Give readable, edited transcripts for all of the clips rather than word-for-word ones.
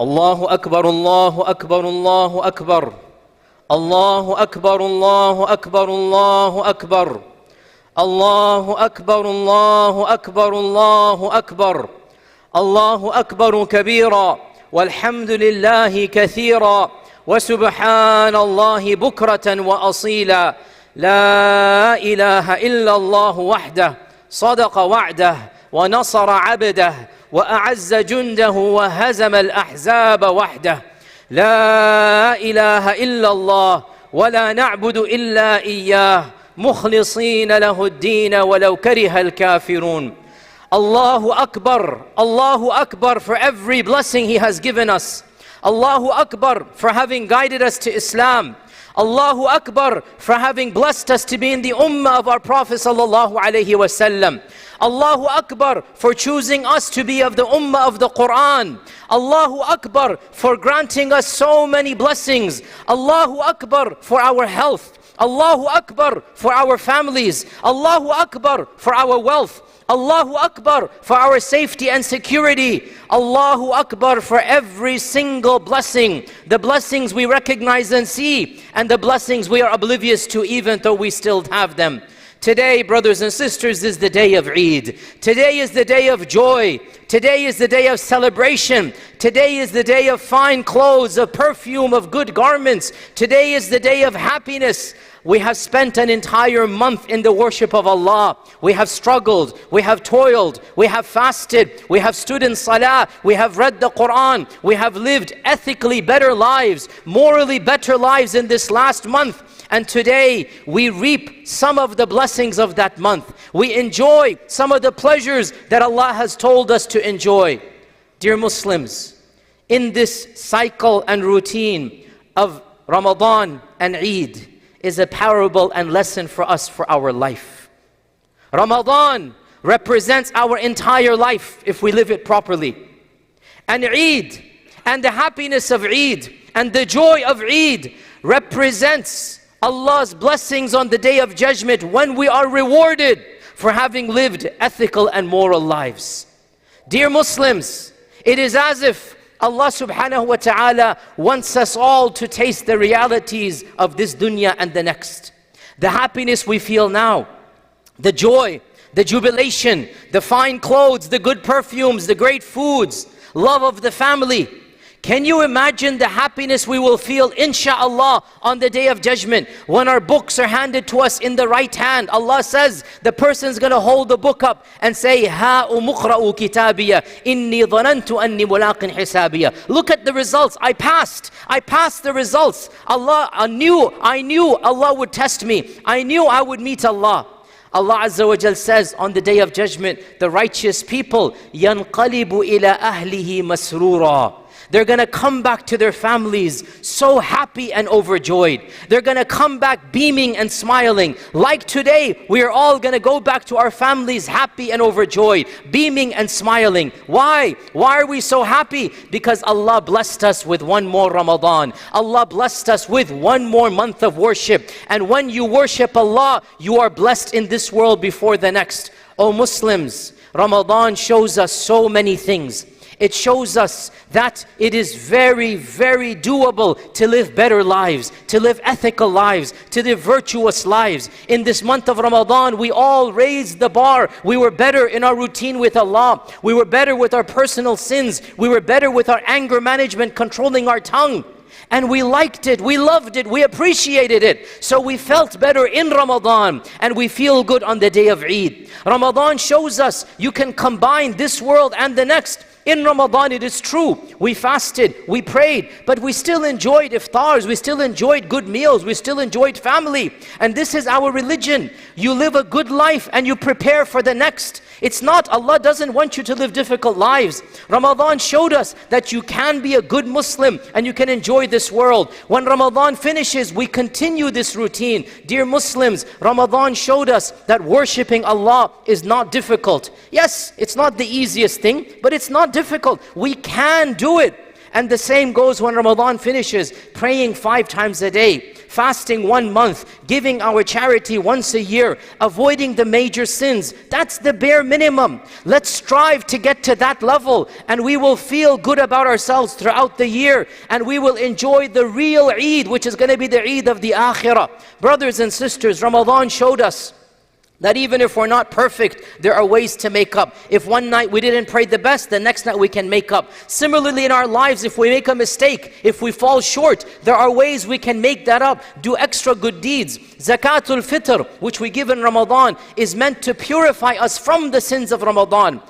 Allahu Akbar, Allahu Akbar, Allahu Akbar. Allahu Akbar, Allahu Akbar, Allahu Akbar. Allahu Akbar, Allahu Akbar, Allahu Akbar. Allahu Akbar kabira. Walhamdulillahi kathira. وسبحان الله بكرة وأصيلا لا إله إلا الله وحده صدق وعده ونصر عبده وأعز جنده وهزم الأحزاب وحده لا إله إلا الله ولا نعبد إلا إياه مخلصين له الدين ولو كره الكافرون. Allahu Akbar, Allahu Akbar for every blessing He has given us. Allahu Akbar for having guided us to Islam. Allahu Akbar for having blessed us to be in the ummah of our Prophet sallallahu alaihi wasallam. Allahu Akbar for choosing us to be of the ummah of the Quran. Allahu Akbar for granting us so many blessings. Allahu Akbar for our health. Allahu Akbar for our families. Allahu Akbar for our wealth. Allahu Akbar for our safety and security. Allahu Akbar for every single blessing. The blessings we recognize and see, and the blessings we are oblivious to even though we still have them. Today, brothers and sisters, is the day of Eid. Today is the day of joy. Today is the day of celebration. Today is the day of fine clothes, of perfume, of good garments. Today is the day of happiness. We have spent an entire month in the worship of Allah. We have struggled, we have toiled, we have fasted, we have stood in salah, we have read the Quran, we have lived ethically better lives, morally better lives in this last month. And today we reap some of the blessings of that month. We enjoy some of the pleasures that Allah has told us to enjoy. Dear Muslims, in this cycle and routine of Ramadan and Eid, is a parable and lesson for us for our life. Ramadan represents our entire life if we live it properly. And Eid and the happiness of Eid and the joy of Eid represents Allah's blessings on the Day of Judgment when we are rewarded for having lived ethical and moral lives. Dear Muslims, it is as if Allah subhanahu wa ta'ala wants us all to taste the realities of this dunya and the next. The happiness we feel now, the joy, the jubilation, the fine clothes, the good perfumes, the great foods, love of the family. Can you imagine the happiness we will feel, insha'Allah, on the Day of Judgment when our books are handed to us in the right hand? Allah says the person's going to hold the book up and say, "Ha umuqra'u kitabiya, inni dhanantu anni mulaqin hisabiya." Look at the results. I passed the results. I knew Allah would test me. I knew I would meet Allah. Allah Azza wa Jal says on the Day of Judgment, the righteous people, yanqalibu ila ahlihi masrura. They're going to come back to their families so happy and overjoyed. They're going to come back beaming and smiling. Like today, we are all going to go back to our families happy and overjoyed, beaming and smiling. Why? Why are we so happy? Because Allah blessed us with one more Ramadan. Allah blessed us with one more month of worship. And when you worship Allah, you are blessed in this world before the next. O Muslims, Ramadan shows us so many things. It shows us that it is very, very doable to live better lives, to live ethical lives, to live virtuous lives. In this month of Ramadan, we all raised the bar. We were better in our routine with Allah. We were better with our personal sins. We were better with our anger management, controlling our tongue. And we liked it, we loved it, we appreciated it. So we felt better in Ramadan, and we feel good on the Day of Eid. Ramadan shows us you can combine this world and the next. In Ramadan, it is true, we fasted, we prayed, but we still enjoyed iftars, we still enjoyed good meals, we still enjoyed family. And this is our religion. You live a good life and you prepare for the next. It's not, Allah doesn't want you to live difficult lives. Ramadan showed us that you can be a good Muslim and you can enjoy this world. When Ramadan finishes, we continue this routine. Dear Muslims, Ramadan showed us that worshipping Allah is not difficult. Yes, it's not the easiest thing, but it's not difficult. We can do it. And the same goes when Ramadan finishes, praying 5 times a day, fasting 1 month, giving our charity once a year, avoiding the major sins. That's the bare minimum. Let's strive to get to that level, and we will feel good about ourselves throughout the year, and we will enjoy the real Eid, which is going to be the Eid of the Akhirah. Brothers and sisters, Ramadan showed us that even if we're not perfect, there are ways to make up. If one night we didn't pray the best, the next night we can make up. Similarly in our lives, if we make a mistake, if we fall short, there are ways we can make that up. Do extra good deeds. Zakatul Fitr, which we give in Ramadan, is meant to purify us from the sins of Ramadan.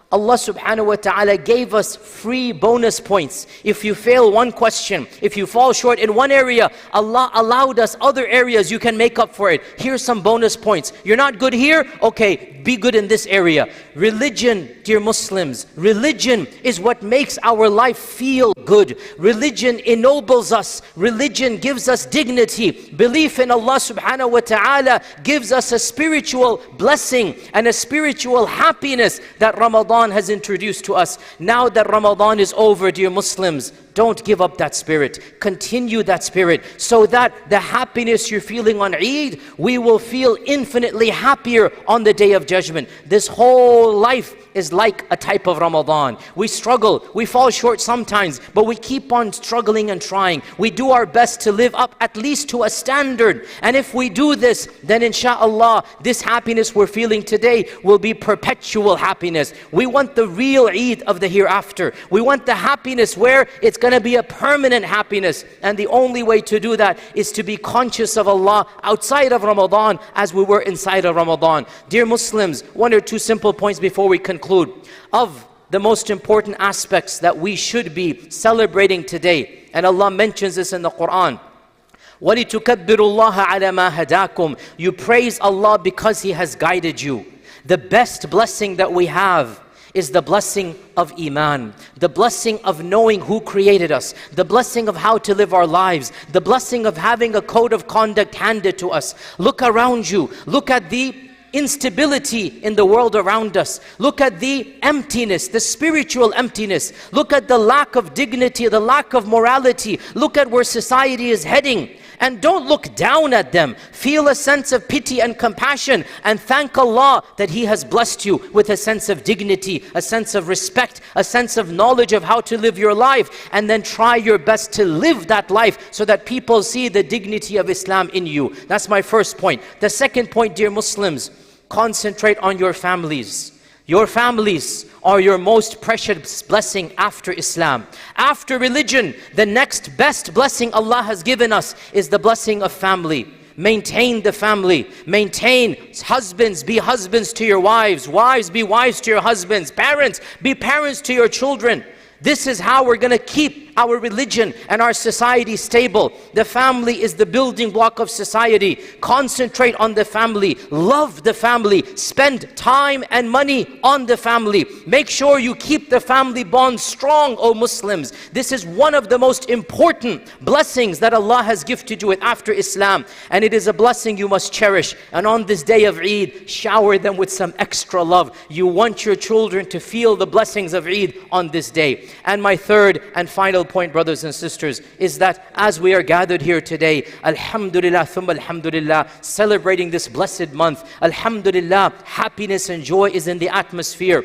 Allah subhanahu wa ta'ala gave us free bonus points. If you fail one question, if you fall short in one area, Allah allowed us other areas you can make up for it. Here's some bonus points. You're not good here? Okay, be good in this area. Religion, dear Muslims, religion is what makes our life feel good. Religion ennobles us. Religion gives us dignity. Belief in Allah subhanahu wa ta'ala gives us a spiritual blessing and a spiritual happiness that Ramadan has introduced to us. Now that Ramadan is over, dear Muslims, don't give up that spirit. Continue that spirit so that the happiness you're feeling on Eid, we will feel infinitely happier on the Day of Judgment. This whole life is like a type of Ramadan. We struggle, we fall short sometimes, but we keep on struggling and trying. We do our best to live up at least to a standard. And if we do this, then inshallah, this happiness we're feeling today will be perpetual happiness. We want the real Eid of the hereafter. We want the happiness where it's going to be a permanent happiness. And the only way to do that is to be conscious of Allah outside of Ramadan as we were inside of Ramadan. Dear Muslims, 1 or 2 simple points before we conclude. Of the most important aspects that we should be celebrating today, and Allah mentions this in the Quran. وَلِتُكَبِّرُوا اللَّهَ عَلَى مَا هَدَاكُمْ. You praise Allah because He has guided you. The best blessing that we have is the blessing of Iman, the blessing of knowing who created us, the blessing of how to live our lives, the blessing of having a code of conduct handed to us. Look around you, look at the instability in the world around us. Look at the emptiness, the spiritual emptiness. Look at the lack of dignity, the lack of morality. Look at where society is heading. And don't look down at them. Feel a sense of pity and compassion and thank Allah that He has blessed you with a sense of dignity, a sense of respect, a sense of knowledge of how to live your life. And then try your best to live that life so that people see the dignity of Islam in you. That's my first point. The second point, dear Muslims, concentrate on your families. Your families are your most precious blessing after Islam. After religion, the next best blessing Allah has given us is the blessing of family. Maintain the family. Maintain. Husbands, be husbands to your wives. Wives, be wives to your husbands. Parents, be parents to your children. This is how we're going to keep our religion and our society stable. The family is the building block of society. Concentrate on the family. Love the family. Spend time and money on the family. Make sure you keep the family bond strong, O Muslims. This is one of the most important blessings that Allah has gifted you with after Islam. And it is a blessing you must cherish. And on this day of Eid, shower them with some extra love. You want your children to feel the blessings of Eid on this day. And my third and final point, brothers and sisters, is that as we are gathered here today, alhamdulillah, thumma alhamdulillah, celebrating this blessed month, alhamdulillah, happiness and joy is in the atmosphere.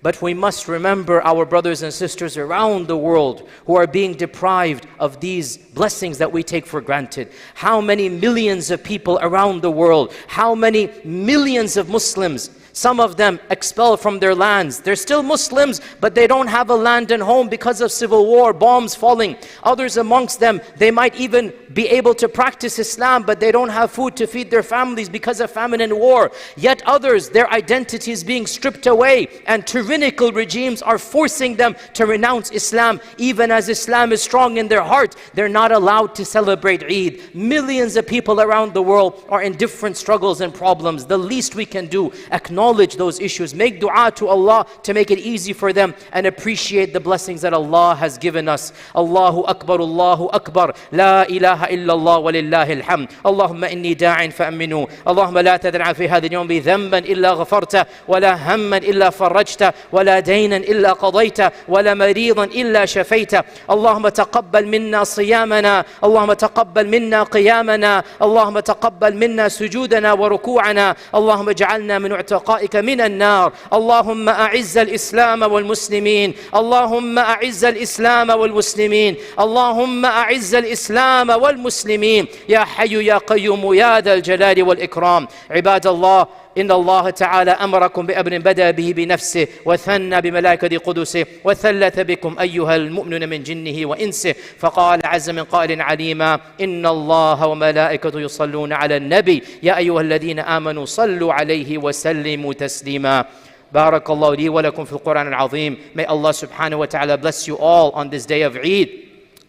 But we must remember our brothers and sisters around the world who are being deprived of these blessings that we take for granted. How many millions of people around the world, how many millions of Muslims, some of them expelled from their lands. They're still Muslims, but they don't have a land and home because of civil war, bombs falling. Others amongst them, they might even be able to practice Islam, but they don't have food to feed their families because of famine and war. Yet others, their identity is being stripped away, and tyrannical regimes are forcing them to renounce Islam. Even as Islam is strong in their heart, they're not allowed to celebrate Eid. Millions of people around the world are in different struggles and problems. The least we can do, acknowledge acknowledge those issues. Make dua to Allah to make it easy for them, and appreciate the blessings that Allah has given us. Allahu Akbar, Allahu Akbar. La ilaha illallah wa lillahi alhamd. Allahumma inni da'in fa'aminu. Allahumma la tad'a fi hadha al-yawm bi dhanban illa ghafarta, wa la hamman illa farajta, wa la daynan illa qadayta, wa la maridan illa shafayta. Allahumma taqabbal minna siyamana. Allahumma taqabbal minna qiyamana. Allahumma taqabbal minna sujudana wa ruku'ana. Allahumma ij'alna min u'taqa'ika min an-nar. Allahumma a'izz al-islam wal-muslimin. Allahumma a'izz al-islam wal-muslimin. Allahumma a'izz al-islam wal-muslimin. Ya hayyu ya qayyum ya dhal jalali wal-ikram. Ibadallah, إن الله تعالى أمركم بأمر بدأ به بنفسه وثنى بملائكة قدسه وثلث بكم أيها المؤمنون من جنه وإنسه، فقال عز من قائل عليما: إن الله وملائكته يصلون على النبي يا أيها الذين آمنوا صلوا عليه وسلموا تسليما. بارك الله لي ولكم في القرآن العظيم. May Allah subhanahu wa ta'ala bless you all on this day of Eid.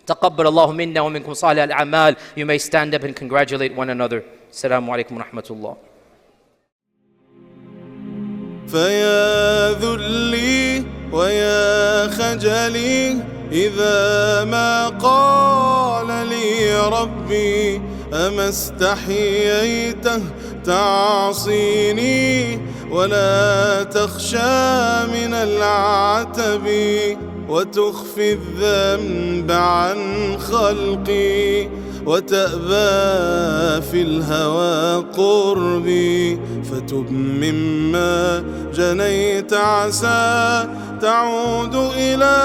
تقبل الله منا ومنكم صالح الأعمال. You may stand up and congratulate one another. السلام عليكم ورحمة الله. فيا ذلي ويا خجلي إذا ما قال لي ربي: أما استحييته تعصيني ولا تخشى من العتب وتخفي الذنب عن خلقي وتأبى في الهوى قربي، فتب مما جنيت عسى تعود إلى